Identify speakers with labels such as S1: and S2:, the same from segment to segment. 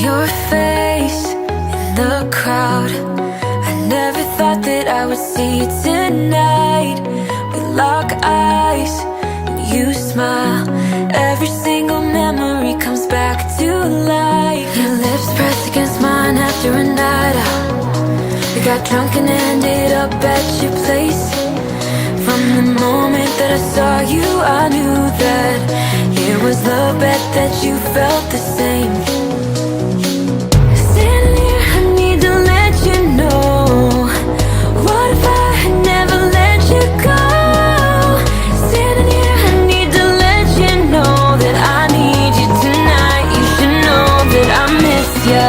S1: Your face in the crowd, I never thought that I would see you tonight. We lock eyes and you smile. Every single memory comes back to life. Your lips pressed against mine after a night out. We got drunk and ended up at your place. From the moment that I saw you, I knew that it was love, bet that you felt the same. Standing here, I need to let you know, what if I had never let you go? Standing here, I need to let you know that I need you tonight. You should know that I miss you.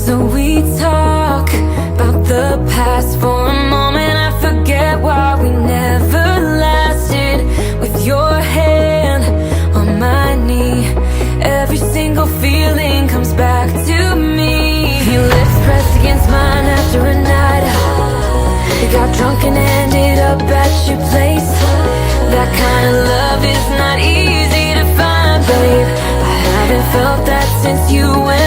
S1: So we talk about the past for a moment. I forget why we never lasted. With your hand on my knee, every single feeling comes back to me. Your lips pressed against mine after a night out. We got drunk and ended up at your place. That kind of love is not easy to find, babe. I haven't felt that since you went